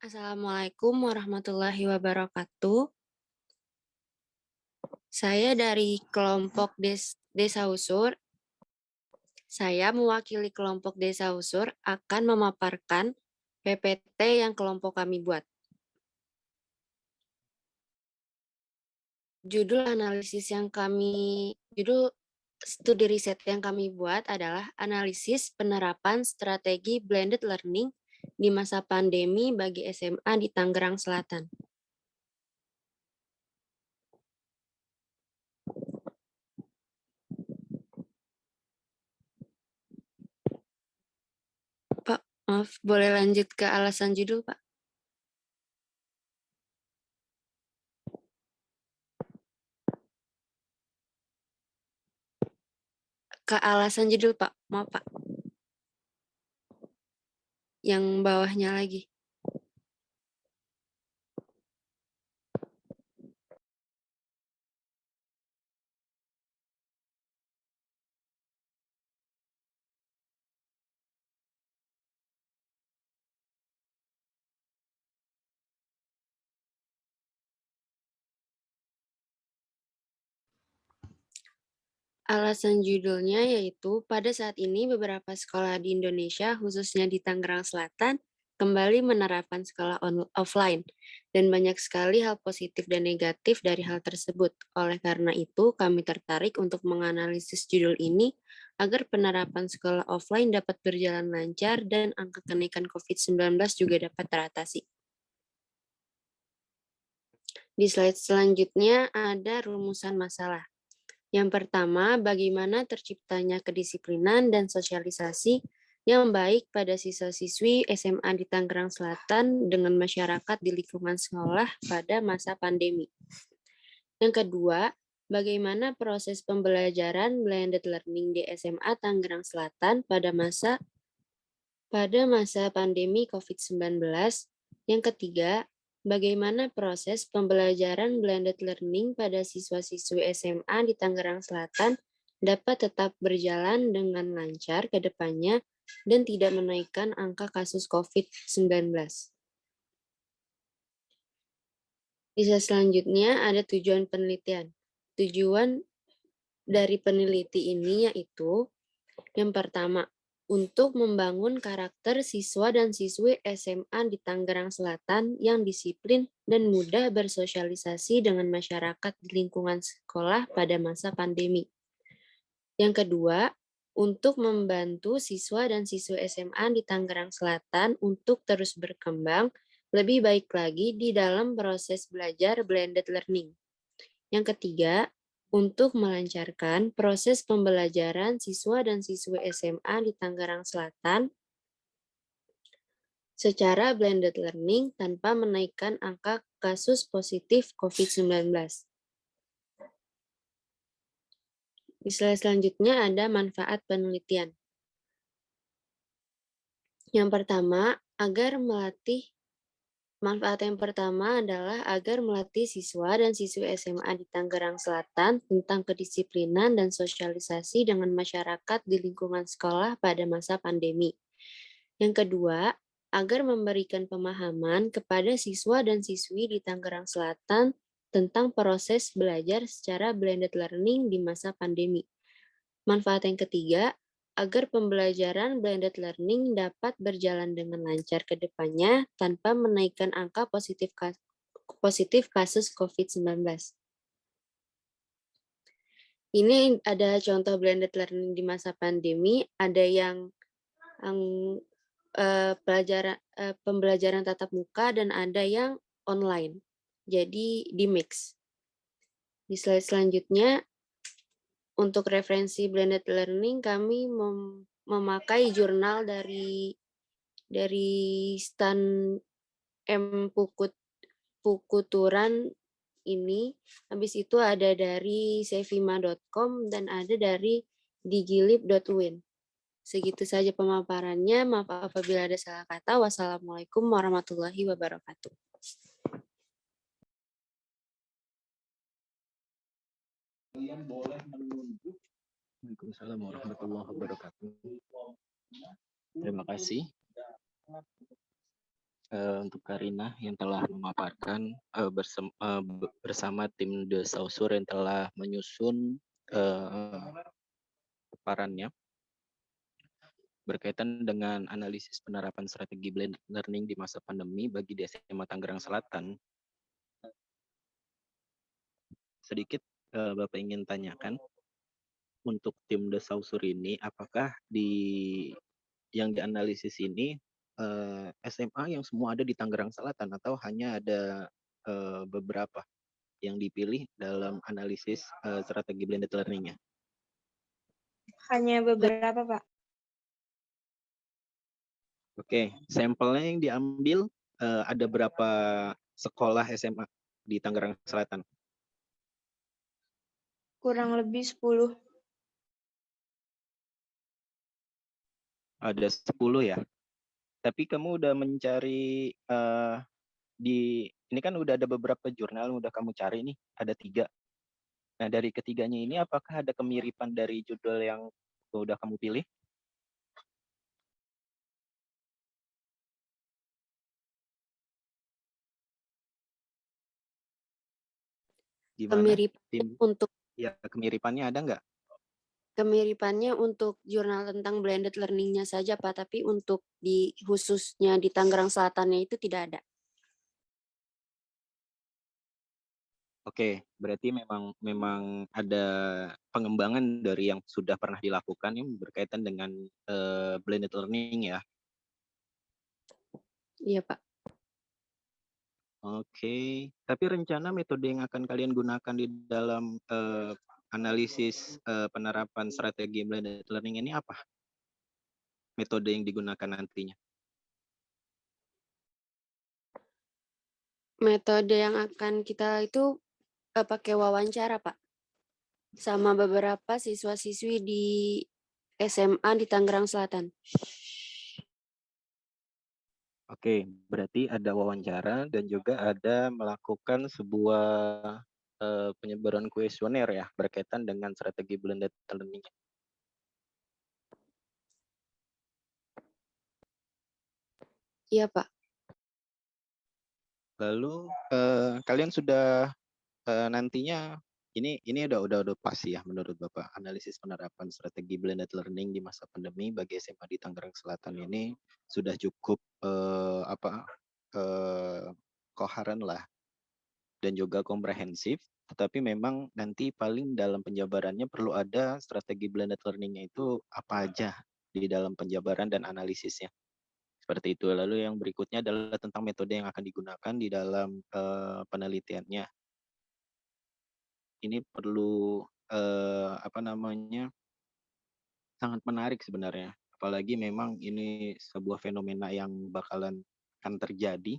Assalamualaikum warahmatullahi wabarakatuh. Saya dari kelompok Desa Usur. Saya mewakili kelompok Desa Usur akan memaparkan PPT yang kelompok kami buat. Judul studi riset yang kami buat adalah analisis penerapan strategi blended learning di masa pandemi bagi SMA di Tangerang Selatan. Pak, maaf, boleh lanjut ke alasan judul, Pak? Ke alasan judul, Pak. Maaf, Pak. Yang bawahnya lagi. Alasan judulnya yaitu pada saat ini beberapa sekolah di Indonesia, khususnya di Tangerang Selatan, kembali menerapkan sekolah offline. Dan banyak sekali hal positif dan negatif dari hal tersebut. Oleh karena itu, kami tertarik untuk menganalisis judul ini agar penerapan sekolah offline dapat berjalan lancar dan angka kenaikan COVID-19 juga dapat teratasi. Di slide selanjutnya ada rumusan masalah. Yang pertama, bagaimana terciptanya kedisiplinan dan sosialisasi yang baik pada siswa-siswi SMA di Tangerang Selatan dengan masyarakat di lingkungan sekolah pada masa pandemi. Yang kedua, bagaimana proses pembelajaran blended learning di SMA Tangerang Selatan pada masa pandemi COVID-19. Yang ketiga, bagaimana proses pembelajaran blended learning pada siswa-siswi SMA di Tangerang Selatan dapat tetap berjalan dengan lancar ke depannya dan tidak menaikkan angka kasus COVID-19. Di slide selanjutnya ada tujuan penelitian. Tujuan dari peneliti ini yaitu yang pertama, untuk membangun karakter siswa dan siswi SMA di Tangerang Selatan yang disiplin dan mudah bersosialisasi dengan masyarakat di lingkungan sekolah pada masa pandemi. Yang kedua, untuk membantu siswa dan siswi SMA di Tangerang Selatan untuk terus berkembang lebih baik lagi di dalam proses belajar blended learning. Yang ketiga, untuk melancarkan proses pembelajaran siswa dan siswi SMA di Tangerang Selatan secara blended learning tanpa menaikkan angka kasus positif COVID-19. Di slide selanjutnya ada manfaat penelitian. Yang pertama, manfaat yang pertama adalah agar melatih siswa dan siswi SMA di Tangerang Selatan tentang kedisiplinan dan sosialisasi dengan masyarakat di lingkungan sekolah pada masa pandemi. Yang kedua, agar memberikan pemahaman kepada siswa dan siswi di Tangerang Selatan tentang proses belajar secara blended learning di masa pandemi. Manfaat yang ketiga, agar pembelajaran blended learning dapat berjalan dengan lancar ke depannya tanpa menaikkan angka positif kasus COVID-19. Ini ada contoh blended learning di masa pandemi, ada yang pembelajaran tatap muka dan ada yang online. Jadi di mix. Di slide selanjutnya, untuk referensi blended learning kami memakai jurnal dari Stan M. Pukuturan ini. Habis itu ada dari sevima.com dan ada dari digilib.win. Segitu saja pemaparannya. Maaf apabila ada salah kata. Wassalamualaikum warahmatullahi wabarakatuh. Kalian boleh menunjuk. Waalaikumsalam warahmatullahi wabarakatuh. Terima kasih. untuk Karina yang telah memaparkan bersama tim The Saussure yang telah menyusun paparannya berkaitan dengan analisis penerapan strategi blended learning di masa pandemi bagi di SMA Tangerang Selatan. Sedikit Bapak ingin tanyakan untuk tim The Saussure ini, apakah yang dianalisis ini SMA yang semua ada di Tangerang Selatan atau hanya ada beberapa yang dipilih dalam analisis strategi blended learning-nya? Hanya beberapa, Pak. Oke, sampelnya yang diambil ada berapa sekolah SMA di Tangerang Selatan? Kurang lebih 10. Ada 10 ya. Tapi kamu udah mencari ini kan udah ada beberapa jurnal udah kamu cari nih, ada 3. Nah, dari ketiganya ini apakah ada kemiripan dari judul yang udah kamu pilih? Gimana? Kemiripannya ada nggak? Kemiripannya untuk jurnal tentang blended learning-nya saja, Pak, tapi untuk khususnya di Tangerang Selatannya itu tidak ada. Oke, berarti memang ada pengembangan dari yang sudah pernah dilakukan yang berkaitan dengan blended learning ya. Iya, Pak. Oke, tapi rencana metode yang akan kalian gunakan di dalam analisis penerapan strategi blended learning ini apa? Metode yang digunakan nantinya? Metode yang akan kita itu pakai wawancara, Pak. Sama beberapa siswa-siswi di SMA di Tangerang Selatan. Oke, berarti ada wawancara dan juga ada melakukan sebuah penyebaran kuesioner ya berkaitan dengan strategi blended learning. Iya, Pak. Lalu kalian sudah nantinya ini udah pasti ya menurut Bapak analisis penerapan strategi blended learning di masa pandemi bagi SMA di Tangerang Selatan ini sudah cukup koheren lah dan juga komprehensif, tetapi memang nanti paling dalam penjabarannya perlu ada strategi blended learning-nya itu apa aja di dalam penjabaran dan analisisnya. Seperti itu. Lalu yang berikutnya adalah tentang metode yang akan digunakan di dalam penelitiannya. Ini perlu sangat menarik sebenarnya. Apalagi memang ini sebuah fenomena yang bakalan akan terjadi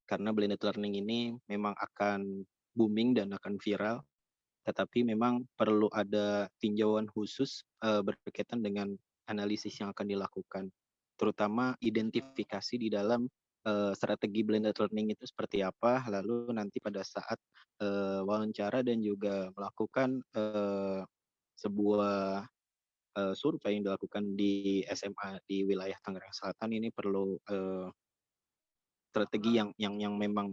karena blended learning ini memang akan booming dan akan viral. Tetapi memang perlu ada tinjauan khusus berkaitan dengan analisis yang akan dilakukan, terutama identifikasi di dalam strategi blended learning itu seperti apa, lalu nanti pada saat wawancara dan juga melakukan sebuah survei yang dilakukan di SMA di wilayah Tangerang Selatan ini perlu strategi yang memang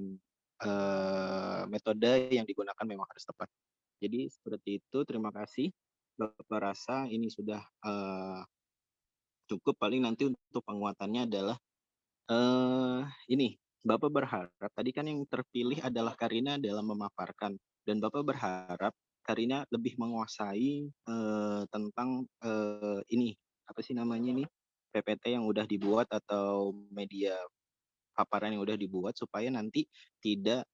metode yang digunakan memang harus tepat. Jadi seperti itu, terima kasih. Bapak rasa ini sudah cukup, paling nanti untuk penguatannya adalah ini, Bapak berharap, tadi kan yang terpilih adalah Karina dalam memaparkan, dan Bapak berharap Karina lebih menguasai tentang ini, apa sih namanya ini, PPT yang udah dibuat atau media paparan yang udah dibuat supaya nanti tidak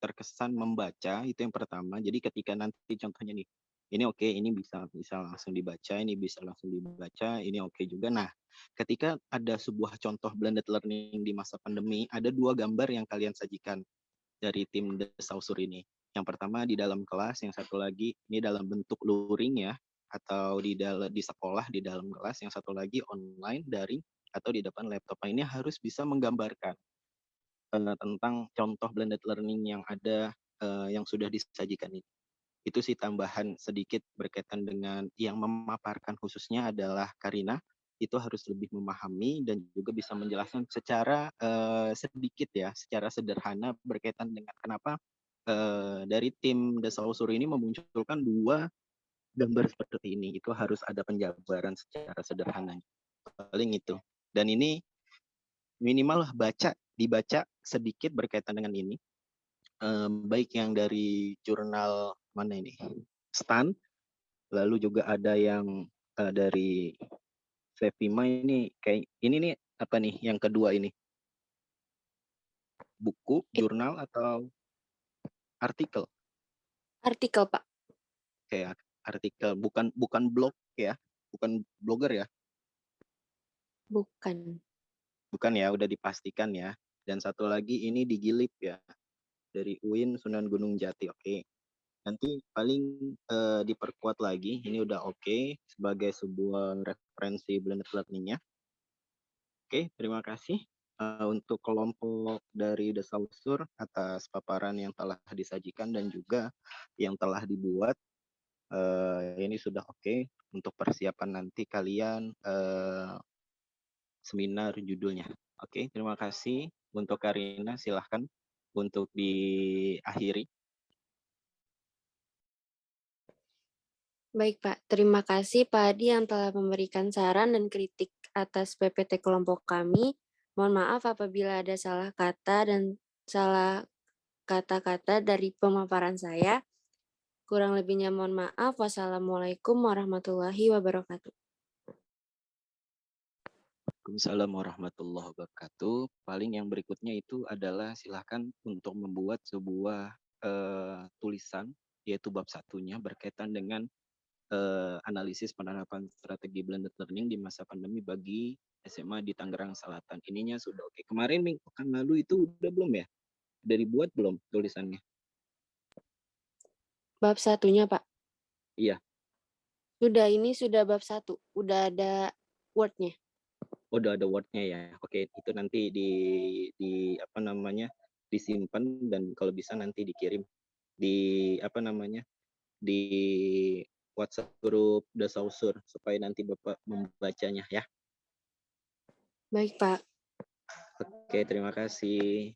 terkesan membaca, itu yang pertama. Jadi ketika nanti contohnya nih, ini oke, ini bisa bisa langsung dibaca, ini bisa langsung dibaca, ini oke juga. Nah, ketika ada sebuah contoh blended learning di masa pandemi, ada 2 gambar yang kalian sajikan dari tim The Saussure ini. Yang pertama di dalam kelas, yang satu lagi ini dalam bentuk luring ya, atau di sekolah di dalam kelas, yang satu lagi online daring atau di depan laptop. Nah, ini harus bisa menggambarkan tentang contoh blended learning yang ada yang sudah disajikan ini. Itu sih tambahan sedikit berkaitan dengan yang memaparkan khususnya adalah Karina. itu harus lebih memahami dan juga bisa menjelaskan secara sedikit ya, secara sederhana berkaitan dengan kenapa dari tim The Saussure ini memunculkan dua gambar seperti ini. Itu harus ada penjabaran secara sederhana. Paling itu. Dan ini minimal dibaca sedikit berkaitan dengan ini. Baik yang dari jurnal mana ini? Stan, lalu juga ada yang dari Fevima ini kayak ini nih apa nih yang kedua ini? Buku, jurnal atau artikel? Artikel, Pak. Kayak artikel, bukan bukan blog ya, bukan blogger ya, Bukan. bukan ya, udah dipastikan ya. Dan satu lagi ini di Gilip ya, dari UIN Sunan Gunung Jati. Oke. Nanti paling diperkuat lagi, ini udah oke sebagai sebuah referensi blended learning-nya. Oke, terima kasih untuk kelompok dari The Saussure atas paparan yang telah disajikan dan juga yang telah dibuat. Ini sudah oke untuk persiapan nanti kalian seminar judulnya. Oke, terima kasih. Untuk Karina, silahkan untuk diakhiri. Baik, Pak. Terima kasih Pak Adi yang telah memberikan saran dan kritik atas PPT kelompok kami. Mohon maaf apabila ada salah kata dan salah kata-kata dari pemaparan saya. Kurang lebihnya mohon maaf. Wassalamualaikum warahmatullahi wabarakatuh. Waalaikumsalam warahmatullahi wabarakatuh. Paling yang berikutnya itu adalah silahkan untuk membuat sebuah tulisan, yaitu bab satunya berkaitan dengan analisis penerapan strategi blended learning di masa pandemi bagi SMA di Tangerang Selatan. Ininya sudah oke. Kemarin pekan lalu itu udah belum ya? Udah dibuat belum tulisannya? Bab satunya, Pak. Iya. Ini sudah bab 1. Udah ada Word-nya. Udah ada Word-nya ya. Oke, itu nanti di apa namanya? Disimpan dan kalau bisa nanti dikirim di apa namanya? Di WhatsApp grup The Saussure supaya nanti Bapak membacanya ya. Baik, Pak. Oke, terima kasih.